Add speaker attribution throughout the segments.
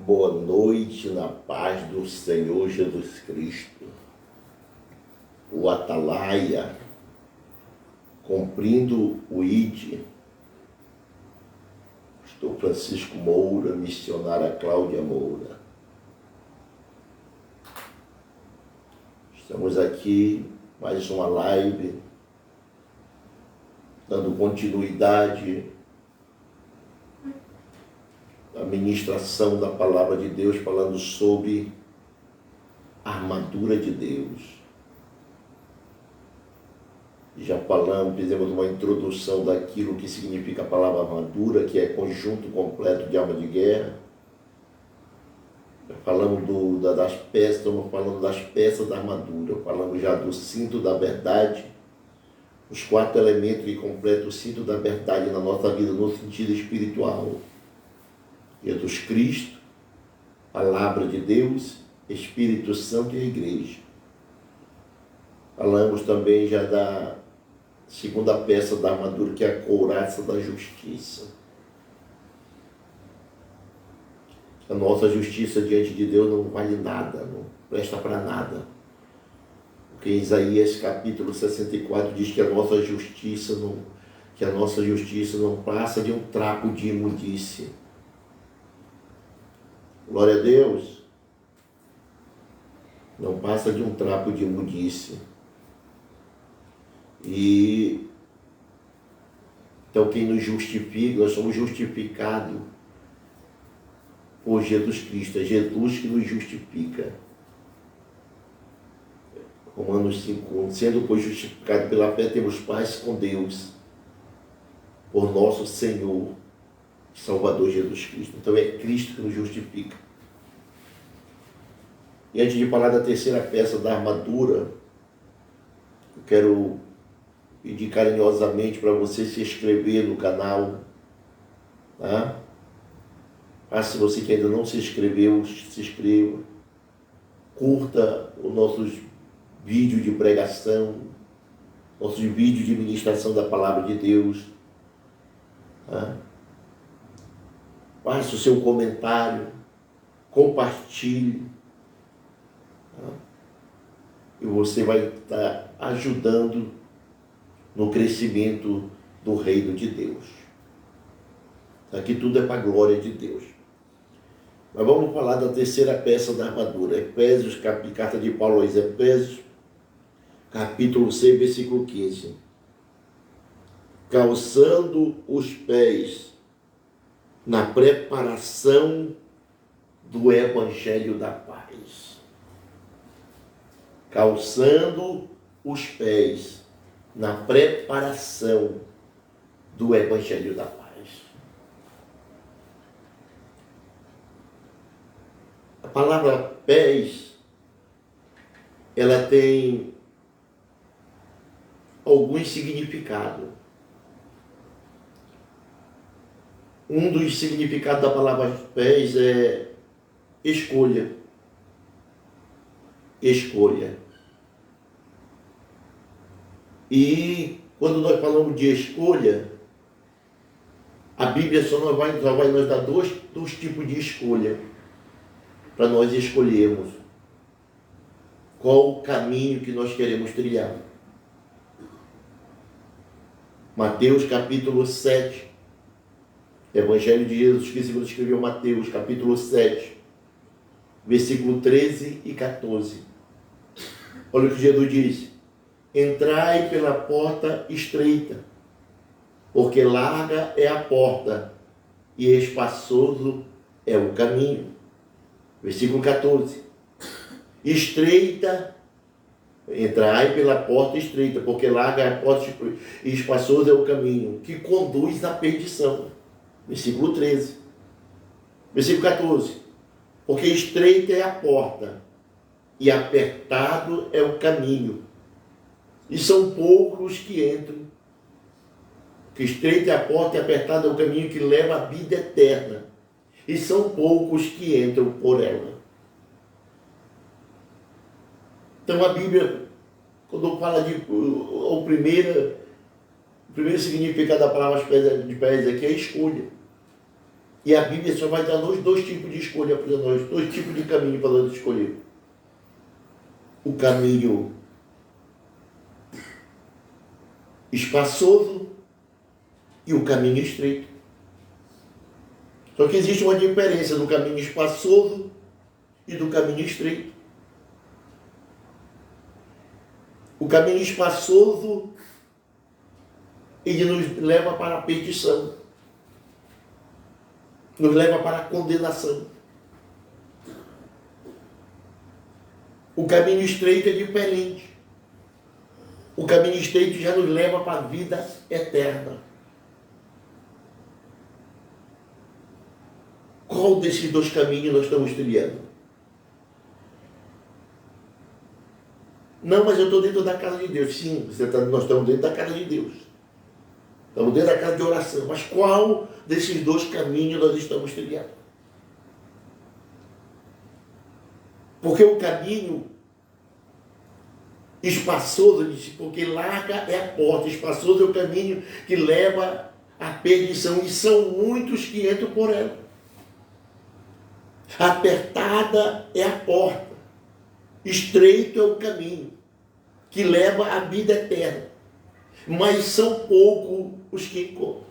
Speaker 1: Boa noite na paz do Senhor Jesus Cristo. O Atalaia, cumprindo o ID. Pastor Francisco Moura, missionária Cláudia Moura. Estamos aqui, mais uma live, dando continuidade a ministração da palavra de Deus, falando sobre a armadura de Deus. Já falamos, fizemos uma introdução daquilo que significa a palavra armadura, que é conjunto completo de arma de guerra. Já falamos das peças, estamos falando das peças da armadura, falamos já do cinto da verdade, os 4 elementos que completam o cinto da verdade na nossa vida, no sentido espiritual. Jesus Cristo, Palavra de Deus, Espírito Santo e a Igreja. Falamos também já da segunda peça da armadura, que é a couraça da justiça. A nossa justiça diante de Deus não vale nada, não presta para nada. Porque Isaías capítulo 64 diz que a nossa justiça não passa de um trapo de imundície. Glória a Deus. Não passa de um trapo de imundície. E então quem nos justifica, nós somos justificados por Jesus Cristo. É Jesus que nos justifica. Romanos 5:1. Sendo, pois, justificado pela fé, temos paz com Deus, por nosso Senhor Salvador Jesus Cristo. Então é Cristo que nos justifica. E antes de falar da terceira peça da armadura, eu quero pedir carinhosamente para você se inscrever no canal, tá? Se você que ainda não se inscreveu, se inscreva. Curta os nossos vídeos de pregação, nossos vídeos de ministração da palavra de Deus, tá? Faça o seu comentário, compartilhe, tá? E você vai estar ajudando no crescimento do reino de Deus. Aqui tudo é para a glória de Deus. Mas vamos falar da terceira peça da armadura. Efésios, carta de Paulo aos Efésios, capítulo 6, versículo 15. Calçando os pés na preparação do Evangelho da paz. Calçando os pés na preparação do Evangelho da paz. A palavra pés, ela tem alguns significados. Um dos significados da palavra pés é escolha. Escolha. E quando nós falamos de escolha, a Bíblia só vai nos dar dois tipos de escolha para nós escolhermos qual o caminho que nós queremos trilhar. Mateus capítulo 7, Evangelho de Jesus Cristo escreveu Mateus capítulo 7, versículo 13 e 14. Olha o que Jesus diz: entrai pela porta estreita, porque larga é a porta e espaçoso é o caminho. Versículo 14. Estreita, entrai pela porta estreita, porque larga é a porta e espaçoso é o caminho que conduz à perdição. Versículo 13. Versículo 14. Porque estreita é a porta e apertado é o caminho, e são poucos que entram. Que estreita é a porta e apertado é o caminho que leva à vida eterna, e são poucos que entram por ela. Então a Bíblia, quando fala o primeiro significado da palavra de pés aqui é escolha. E a Bíblia só vai dar dois tipos de escolha para nós, dois tipos de caminho para nós escolher. O caminho espaçoso e o caminho estreito. Só que existe uma diferença do caminho espaçoso e do caminho estreito. O caminho espaçoso, ele nos leva para a perdição, nos leva para a condenação. O caminho estreito é diferente. O caminho estreito já nos leva para a vida eterna. Qual desses dois caminhos nós estamos trilhando? Não, mas eu estou dentro da casa de Deus. Sim, nós estamos dentro da casa de Deus. Estamos dentro da casa de oração. Mas qual desses dois caminhos nós estamos trilhando? Porque o caminho espaçoso, porque larga é a porta, espaçoso é o caminho que leva à perdição, e são muitos que entram por ela. Apertada é a porta, estreito é o caminho que leva à vida eterna, mas são poucos os que encontram.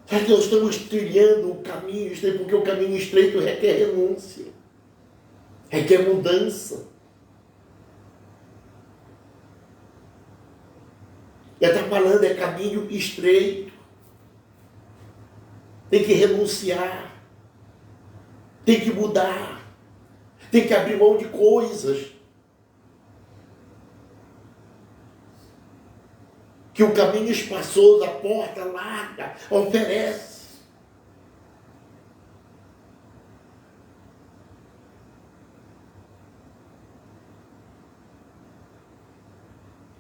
Speaker 1: Será que nós estamos trilhando o caminho estreito? Porque o caminho estreito requer renúncia, requer mudança. Ele está falando, é caminho estreito. Tem que renunciar, tem que mudar, tem que abrir mão de coisas que o caminho espaçoso, a porta larga, oferece.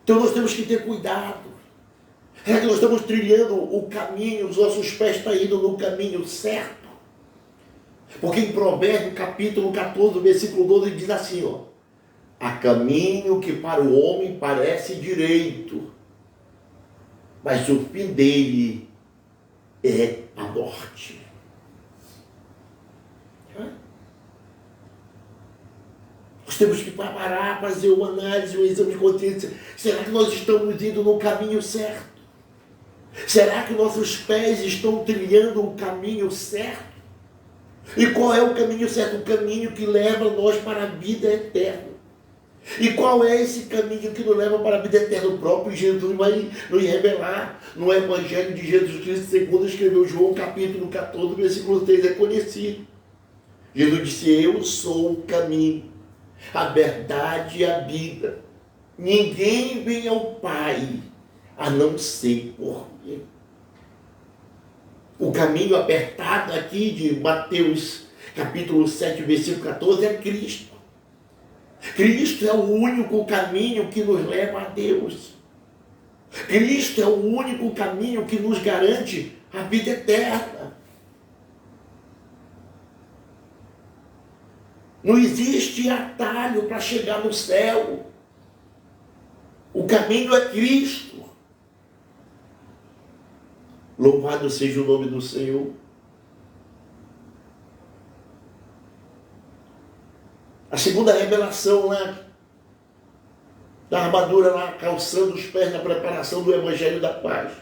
Speaker 1: Então nós temos que ter cuidado. É que nós estamos trilhando o caminho, os nossos pés estão indo no caminho certo. Porque em Provérbios, capítulo 14, versículo 12, diz assim, ó: há caminho que para o homem parece direito, mas o fim dele é a morte. Nós temos que parar, fazer uma análise, um exame de consciência. Será que nós estamos indo no caminho certo? Será que nossos pés estão trilhando o caminho certo? E qual é o caminho certo? O caminho que leva nós para a vida eterna. E qual é esse caminho que nos leva para a vida eterna? O próprio Jesus vai nos revelar no Evangelho de Jesus Cristo, segundo escreveu João, capítulo 14, versículo 3, é conhecido. Jesus disse: eu sou o caminho, a verdade e a vida. Ninguém vem ao Pai a não ser por mim. O caminho apertado aqui de Mateus capítulo 7, versículo 14 é Cristo. Cristo é o único caminho que nos leva a Deus. Cristo é o único caminho que nos garante a vida eterna. Não existe atalho para chegar no céu. O caminho é Cristo. Louvado seja o nome do Senhor. A segunda revelação lá, da armadura lá, calçando os pés na preparação do Evangelho da Paz.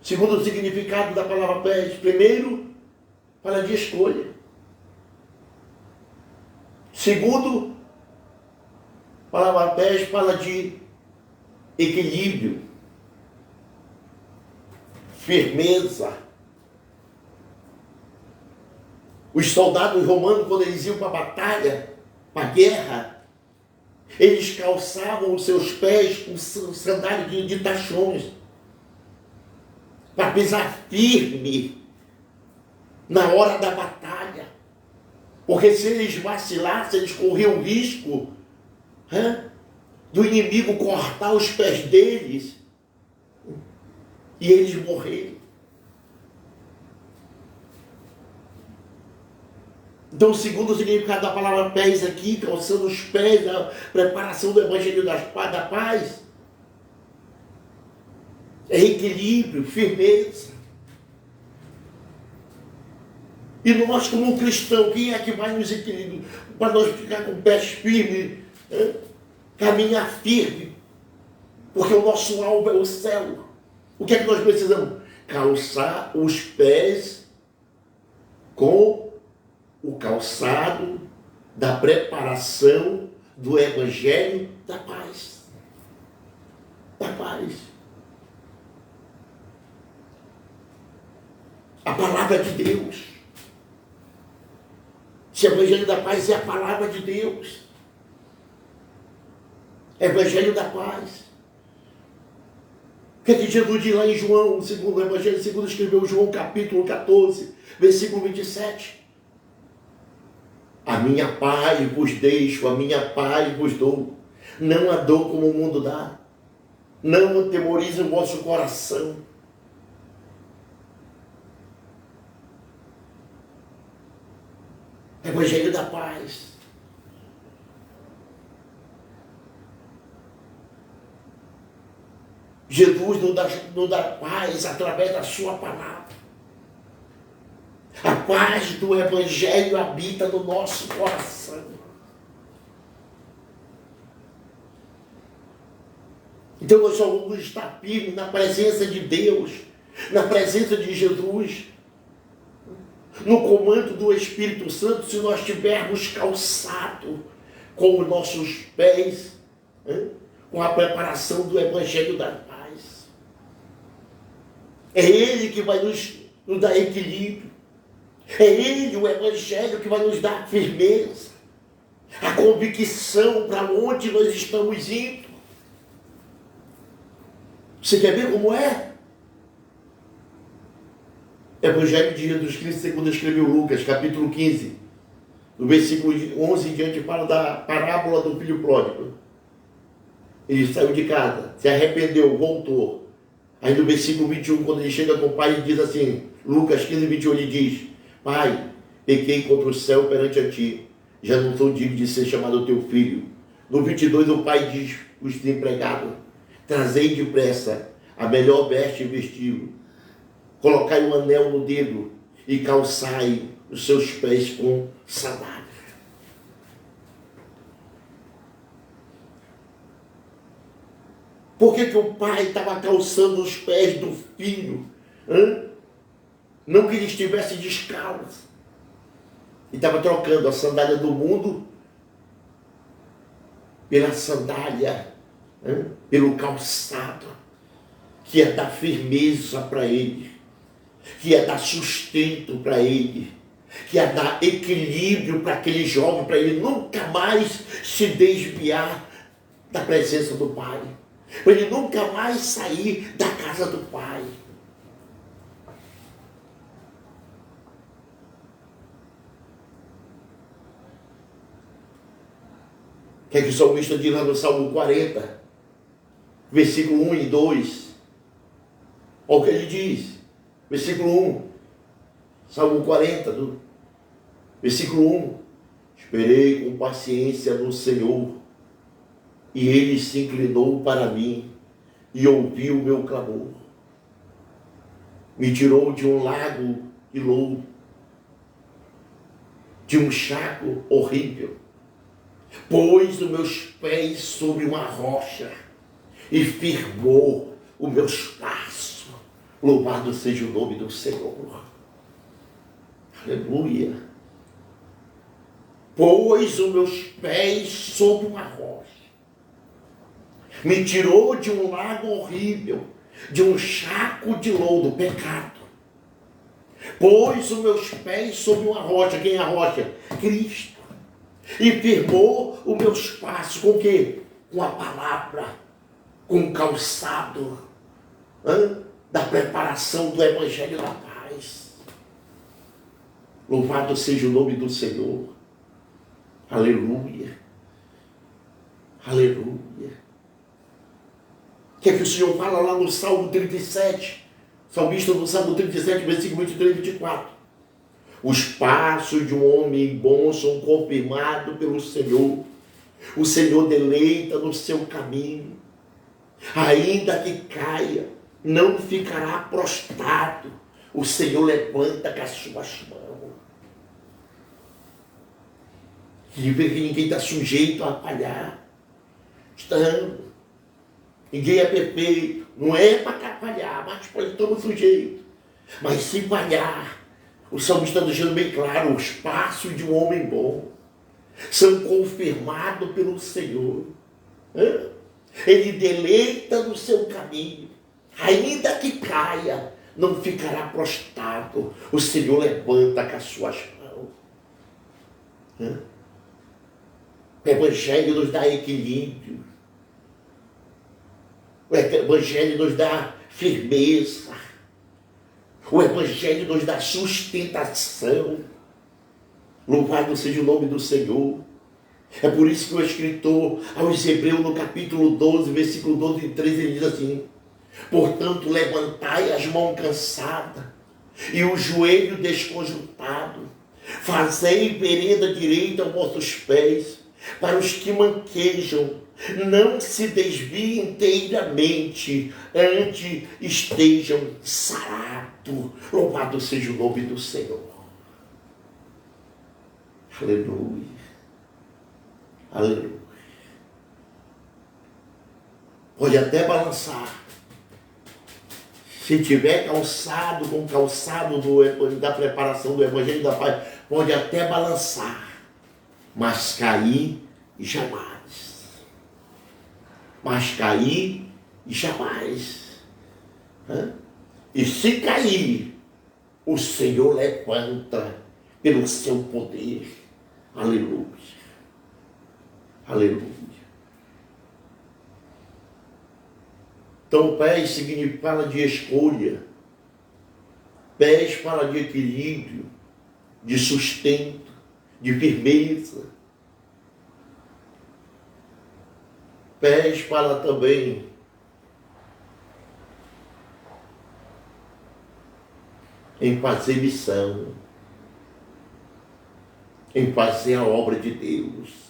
Speaker 1: Segundo o significado da palavra pés, primeiro, fala de escolha. Segundo, a palavra pés fala de equilíbrio, firmeza. Os soldados romanos, quando eles iam para a batalha, para a guerra, eles calçavam os seus pés com sandálias de tachões, para pisar firme na hora da batalha. Porque se eles vacilassem, eles corriam o risco do inimigo cortar os pés deles e eles morrerem. Então, segundo o significado da palavra pés aqui, calçando os pés da preparação do Evangelho da Paz, é equilíbrio, firmeza. E nós, como cristão, quem é que vai nos equilibrar? Para nós ficar com pés firmes, caminhar firme, porque o nosso alvo é o céu. O que é que nós precisamos? Calçar os pés com o calçado da preparação do Evangelho da paz. Da paz. A palavra de Deus. Esse Evangelho da paz é a palavra de Deus. Evangelho da paz. O que é que Jesus diz lá em João, segundo o Evangelho, segundo escreveu João, capítulo 14, versículo 27. A minha paz vos deixo, a minha paz vos dou. Não a dou como o mundo dá. Não atemorize o vosso coração. Evangelho da paz. Jesus nos dá paz através da sua palavra. A paz do Evangelho habita no nosso coração. Então nós só vamos estar firmes na presença de Deus, na presença de Jesus, no comando do Espírito Santo, se nós tivermos calçado com os nossos pés, com a preparação do Evangelho da paz. É Ele que vai nos dar equilíbrio. É Ele, o Evangelho, que vai nos dar firmeza, a convicção para onde nós estamos indo. Você quer ver como é? Evangelho de Jesus Cristo, segundo escreveu Lucas, capítulo 15, no versículo 11 em diante, fala da parábola do filho pródigo. Ele saiu de casa, se arrependeu, voltou. Aí no versículo 21, quando ele chega com o pai, ele diz assim, Lucas 15, 21, ele diz, Pai, pequei contra o céu perante a ti, já não sou digno de ser chamado teu filho. No 22, o pai diz, os desempregados, trazei depressa a melhor veste e vestido, colocai um anel no dedo e calçai os seus pés com sandália. Por que o pai estava calçando os pés do filho? Não que ele estivesse descalço. Ele estava trocando a sandália do mundo pela sandália, pelo calçado, que ia dar firmeza para ele, que ia dar sustento para ele, que ia dar equilíbrio para aquele jovem, para ele nunca mais se desviar da presença do pai, para ele nunca mais sair da casa do pai. O que é que o salmista diz lá no Salmo 40, versículo 1 e 2? Olha o que ele diz, versículo 1, Salmo 40, versículo 1. Esperei com paciência no Senhor, e Ele se inclinou para mim, e ouviu o meu clamor. Me tirou de um lago de lodo, de um charco horrível. Pôs os meus pés sobre uma rocha e firmou os meus passos. Louvado seja o nome do Senhor. Aleluia. Pôs os meus pés sobre uma rocha. Me tirou de um lago horrível, de um charco de lodo, pecado. Pôs os meus pés sobre uma rocha. Quem é a rocha? Cristo. E firmou os meus passos com o quê? Com a palavra, com o calçado da preparação do Evangelho da paz. Louvado seja o nome do Senhor. Aleluia. Aleluia. O que é que o Senhor fala lá no Salmo 37? Salmista no Salmo 37, versículo 23 e 24. Os passos de um homem bom são confirmados pelo Senhor. O Senhor deleita no seu caminho. Ainda que caia, não ficará prostrado. O Senhor levanta com as suas mãos. E vê que ninguém está sujeito a falhar. Ninguém é perfeito. Não é para atrapalhar, mas estamos sujeitos. Mas se falhar, o Salmo está deixando bem claro, os passos de um homem bom são confirmados pelo Senhor. Ele deleita no seu caminho. Ainda que caia, não ficará prostrado. O Senhor levanta com as suas mãos. O Evangelho nos dá equilíbrio. O Evangelho nos dá firmeza. O Evangelho nos dá sustentação. Louvado seja o nome do Senhor. É por isso que o escritor aos Hebreus, no capítulo 12, versículo 12 e 13, ele diz assim: portanto, levantai as mãos cansadas e o joelho desconjuntado. Fazei vereda direita aos vossos pés, para os que manquejam. Não se desviem inteiramente, antes estejam sarados. Louvado seja o nome do Senhor. Aleluia. Aleluia. Pode até balançar. Se tiver calçado com calçado da preparação do Evangelho da Paz, pode até balançar, mas cair jamais. Mas cair jamais. E se cair, o Senhor levanta pelo seu poder. Aleluia. Aleluia. Então, pés fala de escolha. Pés fala de equilíbrio, de sustento, de firmeza. Pés fala também em fazer missão, em fazer a obra de Deus.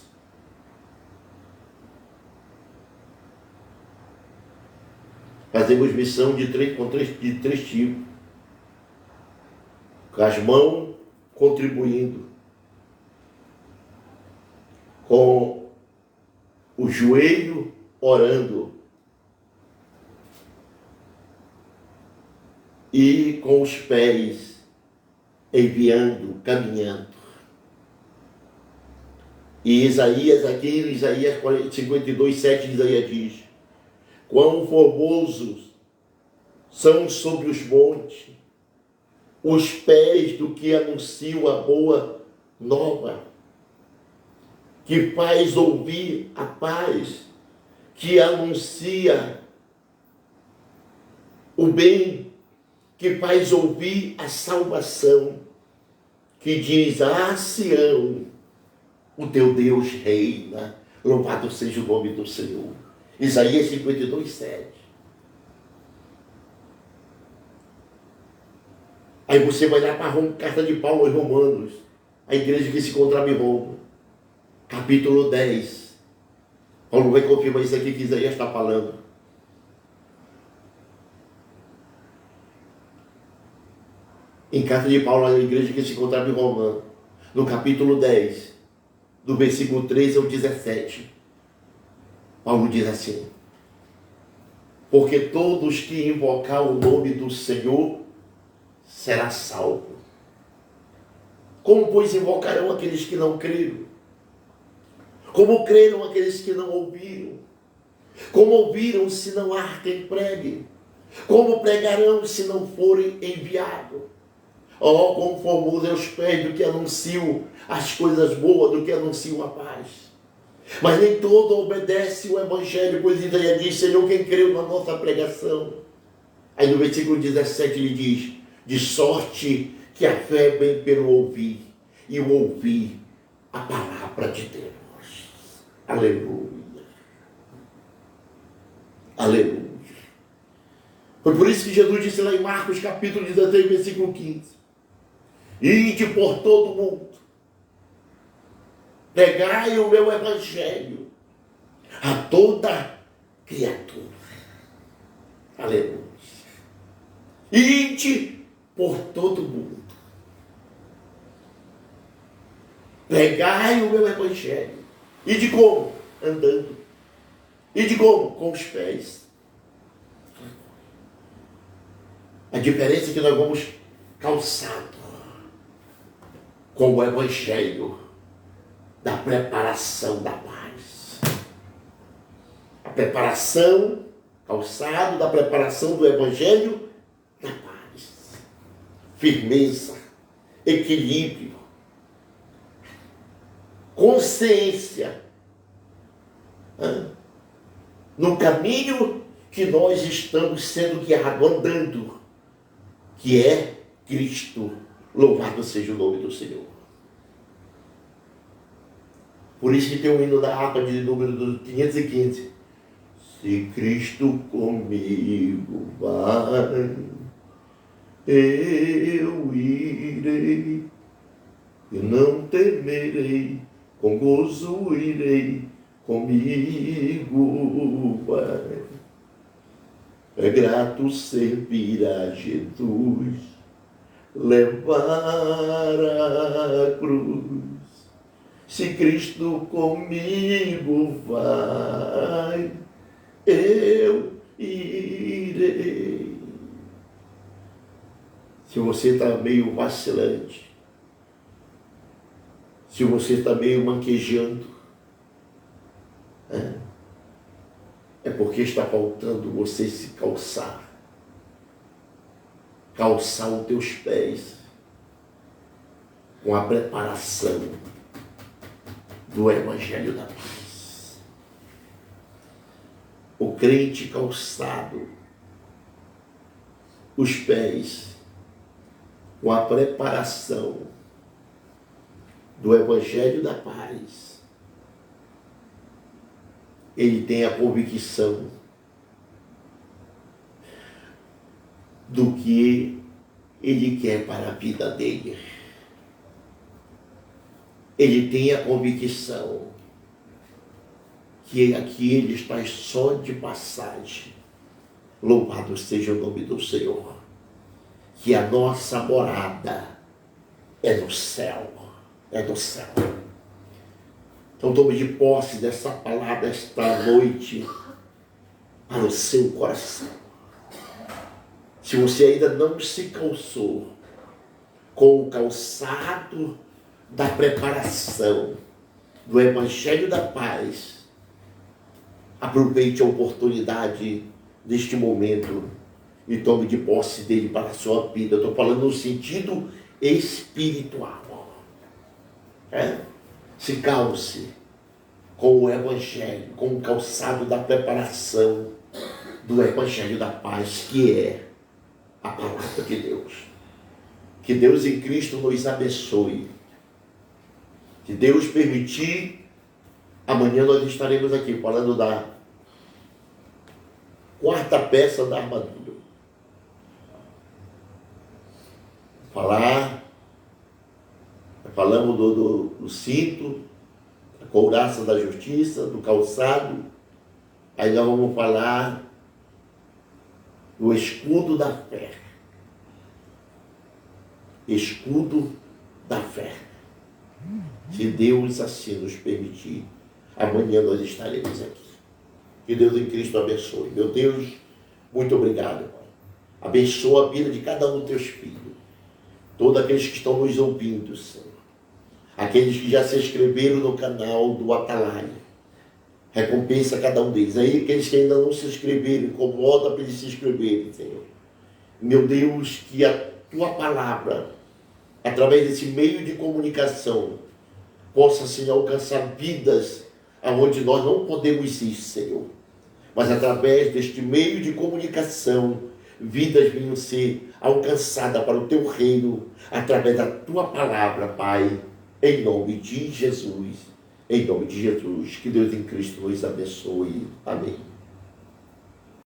Speaker 1: Fazemos missão de três tipos. Com as mãos contribuindo, com o joelho orando e com os pés enviando, caminhando. E Isaías, aqui em Isaías 52, 7, Isaías diz: quão formosos são sobre os montes os pés do que anunciam a boa nova, que faz ouvir a paz, que anuncia o bem, que faz ouvir a salvação, que diz: ah, Sião, o teu Deus reina. Louvado seja o nome do Senhor. Isaías 52, 7. Aí você vai lá para a carta de Paulo aos Romanos, a igreja que se encontrava em Roma, capítulo 10. Paulo vai confirmar isso aqui que Isaías está falando. Em carta de Paulo à igreja que se encontrava em Roma, no capítulo 10, do versículo 13 ao 17. Paulo diz assim: porque todos que invocar o nome do Senhor será salvo. Como, pois, invocarão aqueles que não creram? Como creram aqueles que não ouviram? Como ouviram se não há quem pregue? Como pregarão se não forem enviados? Oh, quão formoso é os pés do que anunciam as coisas boas, do que anunciam a paz. Mas nem todo obedece o Evangelho, pois Isaías diz: Senhor, quem creu na nossa pregação? Aí no versículo 17 ele diz: de sorte que a fé vem pelo ouvir, e o ouvir a palavra de Deus. Aleluia. Aleluia. Foi por isso que Jesus disse lá em Marcos capítulo 16, versículo 15: ide por todo o mundo, pregai o meu evangelho a toda criatura. Aleluia. Ide por todo mundo. Pregai o meu evangelho. Ide como? Andando. Ide como? Com os pés. A diferença é que nós vamos calçado com o evangelho da preparação da paz. A preparação, calçado da preparação do evangelho da paz. Firmeza, equilíbrio, consciência. No caminho que nós estamos sendo guiados, andando, que é Cristo. Louvado seja o nome do Senhor. Por isso que tem o hino da harpa de número 515. Se Cristo comigo vai, eu irei, e não temerei, com gozo irei, comigo vai. É grato servir a Jesus, levar a cruz. Se Cristo comigo vai, eu irei. Se você está meio vacilante, se você está meio manquejando, é porque está faltando você se calçar. Calçar os teus pés com a preparação do Evangelho da Paz. O crente calçado, os pés com a preparação do Evangelho da Paz, ele tem a convicção do que ele quer para a vida dele. Ele tem a convicção que aqui ele está só de passagem. Louvado seja o nome do Senhor. Que a nossa morada é no céu. É no céu. Então tome de posse dessa palavra esta noite para o seu coração. Se você ainda não se calçou com o calçado da preparação do Evangelho da Paz, aproveite a oportunidade deste momento e tome de posse dele para a sua vida. Eu estou falando no sentido espiritual. Se calce com o Evangelho, com o calçado da preparação do Evangelho da Paz, que é a palavra de Deus. Que Deus em Cristo nos abençoe. Se Deus permitir, amanhã nós estaremos aqui falando da quarta peça da armadura. Falamos do cinto, da couraça da justiça, do calçado. Aí nós vamos falar do escudo da fé. Escudo da fé. Se Deus assim nos permitir, amanhã nós estaremos aqui. Que Deus em Cristo abençoe. Meu Deus, muito obrigado, Pai. Abençoa a vida de cada um dos teus filhos. Todos aqueles que estão nos ouvindo, Senhor. Aqueles que já se inscreveram no canal do Atalaia. Recompensa cada um deles. Aí aqueles que ainda não se inscreveram, incomoda para eles se inscreverem, Senhor. Meu Deus, que a tua palavra, através desse meio de comunicação, possa, Senhor, alcançar vidas aonde nós não podemos ir, Senhor. Mas através deste meio de comunicação, vidas venham ser alcançadas para o teu reino, através da tua palavra, Pai, em nome de Jesus. Em nome de Jesus. Que Deus em Cristo nos abençoe. Amém.